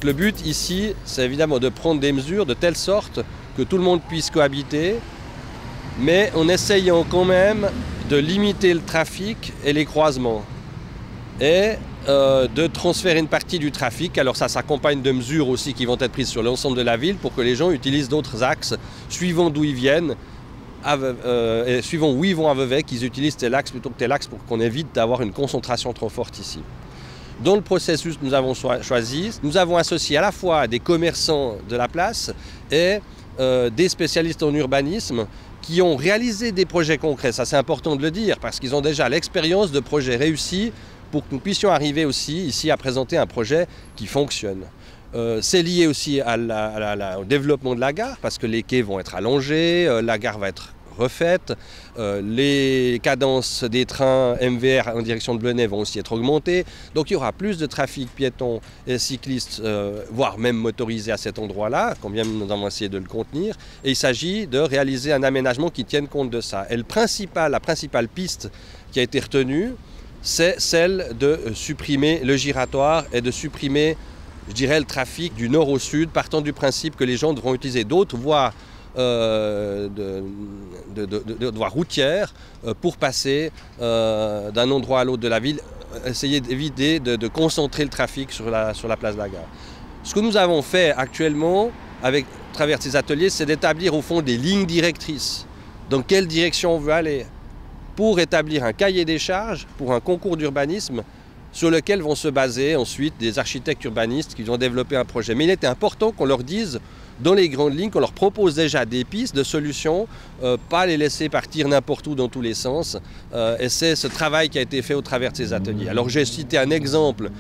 Donc le but ici, c'est évidemment de prendre des mesures de telle sorte que tout le monde puisse cohabiter, mais en essayant quand même de limiter le trafic et les croisements. Et de transférer une partie du trafic. Alors ça s'accompagne de mesures aussi qui vont être prises sur l'ensemble de la ville pour que les gens utilisent d'autres axes, suivant d'où ils viennent, et suivant où ils vont à Vevey, qu'ils utilisent tel axe plutôt que tel axe pour qu'on évite d'avoir une concentration trop forte ici. Dans le processus que nous avons choisi, nous avons associé à la fois des commerçants de la place et des spécialistes en urbanisme qui ont réalisé des projets concrets. Ça c'est important de le dire parce qu'ils ont déjà l'expérience de projets réussis pour que nous puissions arriver aussi ici à présenter un projet qui fonctionne. C'est lié aussi au développement de la gare parce que les quais vont être allongés, la gare va être refaite, les cadences des trains MVR en direction de Blenay vont aussi être augmentées. Donc il y aura plus de trafic piétons et cyclistes, voire même motorisés à cet endroit-là, quand bien nous avons essayé de le contenir. Et il s'agit de réaliser un aménagement qui tienne compte de ça. Et la principale piste qui a été retenue, c'est celle de supprimer le giratoire et de supprimer, je dirais, le trafic du nord au sud, partant du principe que les gens devront utiliser d'autres voies, voies routières pour passer d'un endroit à l'autre de la ville, essayer d'éviter de concentrer le trafic sur la place de la gare. Ce que nous avons fait actuellement à travers ces ateliers, c'est d'établir au fond des lignes directrices. Dans quelle direction on veut aller, pour établir un cahier des charges pour un concours d'urbanisme sur lequel vont se baser ensuite des architectes urbanistes qui vont développer un projet. Mais il était important qu'on leur dise, dans les grandes lignes, qu'on leur propose déjà des pistes de solutions, pas les laisser partir n'importe où dans tous les sens. Et c'est ce travail qui a été fait au travers de ces ateliers. Alors j'ai cité un exemple,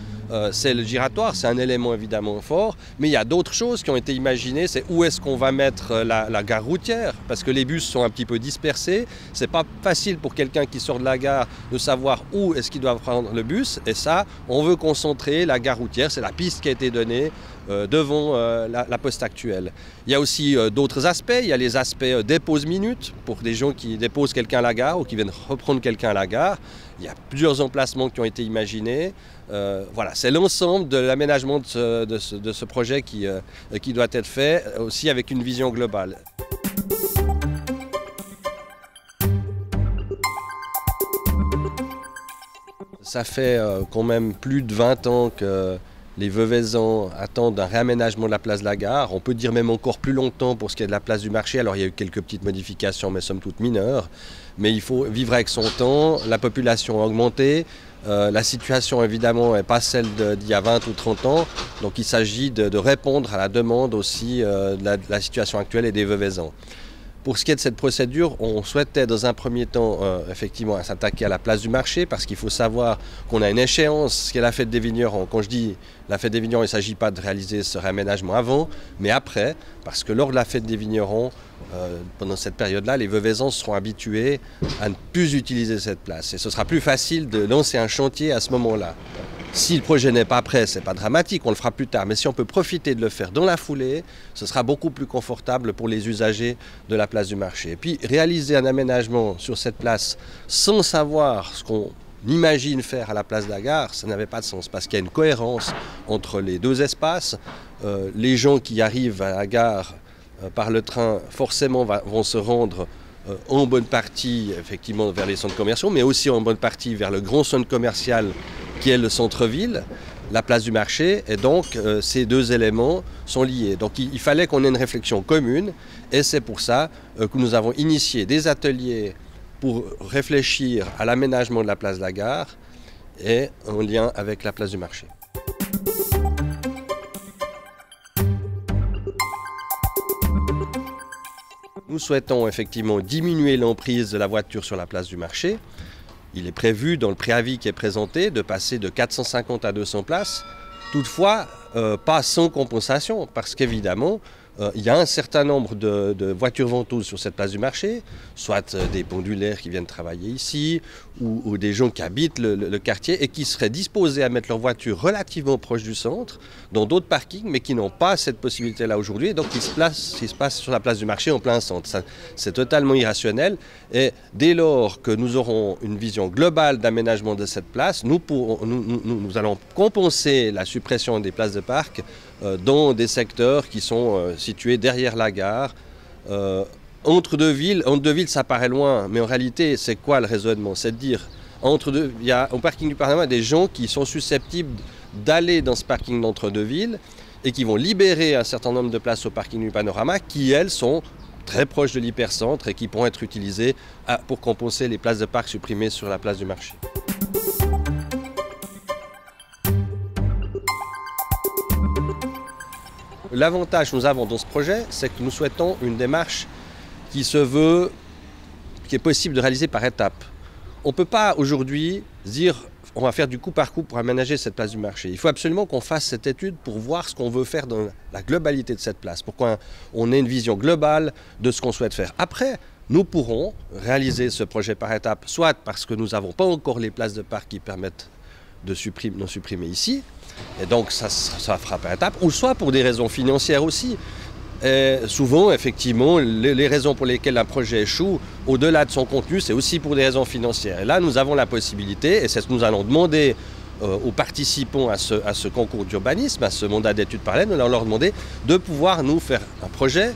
c'est le giratoire, c'est un élément évidemment fort, mais il y a d'autres choses qui ont été imaginées, c'est où est-ce qu'on va mettre la gare routière, parce que les bus sont un petit peu dispersés, c'est pas facile pour quelqu'un qui sort de la gare de savoir où est-ce qu'il doit prendre le bus, et ça, on veut concentrer la gare routière, c'est la piste qui a été donnée devant la poste actuelle. Il y a aussi d'autres aspects, il y a les aspects dépose minutes, pour des gens qui déposent quelqu'un à la gare ou qui viennent reprendre quelqu'un à la gare. Il y a plusieurs emplacements qui ont été imaginés. Voilà, c'est l'ensemble de l'aménagement de ce projet qui doit être fait, aussi avec une vision globale. Ça fait quand même plus de 20 ans que les Veveysans attendent un réaménagement de la place de la gare. On peut dire même encore plus longtemps pour ce qui est de la place du marché. Alors il y a eu quelques petites modifications, mais somme toute mineures. Mais il faut vivre avec son temps. La population a augmenté. La situation évidemment n'est pas celle d'il y a 20 ou 30 ans. Donc il s'agit de répondre à la demande aussi de la situation actuelle et des Veveysans. Pour ce qui est de cette procédure, on souhaitait dans un premier temps effectivement s'attaquer à la place du marché parce qu'il faut savoir qu'on a une échéance, ce qu'est la fête des vignerons. Quand je dis la fête des vignerons, il ne s'agit pas de réaliser ce réaménagement avant, mais après, parce que lors de la fête des vignerons, pendant cette période-là, les Veveysans seront habitués à ne plus utiliser cette place. Et ce sera plus facile de lancer un chantier à ce moment-là. Si le projet n'est pas prêt, ce n'est pas dramatique, on le fera plus tard. Mais si on peut profiter de le faire dans la foulée, ce sera beaucoup plus confortable pour les usagers de la place du marché. Et puis réaliser un aménagement sur cette place sans savoir ce qu'on imagine faire à la place de la gare, ça n'avait pas de sens. Parce qu'il y a une cohérence entre les deux espaces. Les gens qui arrivent à la gare par le train, forcément vont se rendre en bonne partie effectivement vers les centres commerciaux, mais aussi en bonne partie vers le grand centre commercial qui est le centre-ville, la place du marché, et donc ces deux éléments sont liés. Donc il fallait qu'on ait une réflexion commune, et c'est pour ça que nous avons initié des ateliers pour réfléchir à l'aménagement de la place de la gare et en lien avec la place du marché. Nous souhaitons effectivement diminuer l'emprise de la voiture sur la place du marché. Il est prévu dans le préavis qui est présenté de passer de 450 à 200 places, toutefois pas sans compensation, parce qu'évidemment il y a un certain nombre de voitures ventouses sur cette place du marché, soit des pendulaires qui viennent travailler ici, ou des gens qui habitent le quartier et qui seraient disposés à mettre leur voiture relativement proche du centre, dans d'autres parkings, mais qui n'ont pas cette possibilité-là aujourd'hui, et donc ils se passent sur la place du marché en plein centre. C'est totalement irrationnel, et dès lors que nous aurons une vision globale d'aménagement de cette place, nous allons compenser la suppression des places de parc dans des secteurs qui sont situés derrière la gare. Entre deux villes, ça paraît loin, mais en réalité, c'est quoi le raisonnement? C'est de dire, il y a au parking du Panorama des gens qui sont susceptibles d'aller dans ce parking d'entre deux villes et qui vont libérer un certain nombre de places au parking du Panorama qui, elles, sont très proches de l'hypercentre et qui pourront être utilisées pour compenser les places de parc supprimées sur la place du marché. L'avantage que nous avons dans ce projet, c'est que nous souhaitons une démarche qui est possible de réaliser par étapes. On ne peut pas aujourd'hui dire on va faire du coup par coup pour aménager cette place du marché. Il faut absolument qu'on fasse cette étude pour voir ce qu'on veut faire dans la globalité de cette place, pour qu'on ait une vision globale de ce qu'on souhaite faire. Après, nous pourrons réaliser ce projet par étapes, soit parce que nous n'avons pas encore les places de parc qui permettent de supprimer ici, et donc ça fera par étapes, ou soit pour des raisons financières aussi. Et souvent, effectivement, les raisons pour lesquelles un projet échoue, au-delà de son contenu, c'est aussi pour des raisons financières. Et là, nous avons la possibilité, et c'est ce que nous allons demander aux participants à ce concours d'urbanisme, à ce mandat d'études parallèles, nous allons leur demander de pouvoir nous faire un projet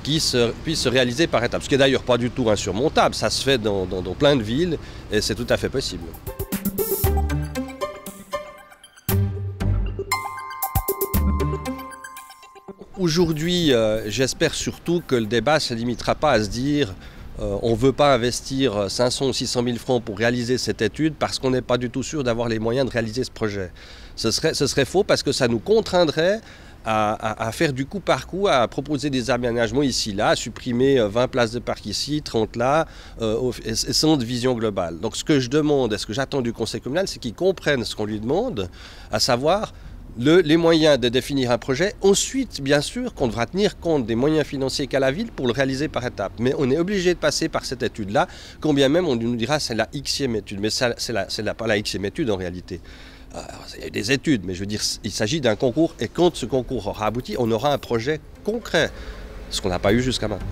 qui puisse se réaliser par étapes. Ce qui n'est d'ailleurs pas du tout insurmontable, ça se fait dans plein de villes, et c'est tout à fait possible. Aujourd'hui, j'espère surtout que le débat ne se limitera pas à se dire on ne veut pas investir 500 ou 600 000 francs pour réaliser cette étude parce qu'on n'est pas du tout sûr d'avoir les moyens de réaliser ce projet. Ce serait faux parce que ça nous contraindrait à faire du coup par coup, à proposer des aménagements ici, là, à supprimer 20 places de parc ici, 30 là, sans de vision globale. Donc ce que je demande et ce que j'attends du conseil communal, c'est qu'il comprenne ce qu'on lui demande, à savoir les moyens de définir un projet. Ensuite, bien sûr, qu'on devra tenir compte des moyens financiers qu'a la ville pour le réaliser par étapes. Mais on est obligé de passer par cette étude-là, quand bien même on nous dira c'est la Xème étude. Mais c'est pas la Xème étude en réalité. Il y a des études, mais je veux dire, il s'agit d'un concours. Et quand ce concours aura abouti, on aura un projet concret, ce qu'on n'a pas eu jusqu'à maintenant.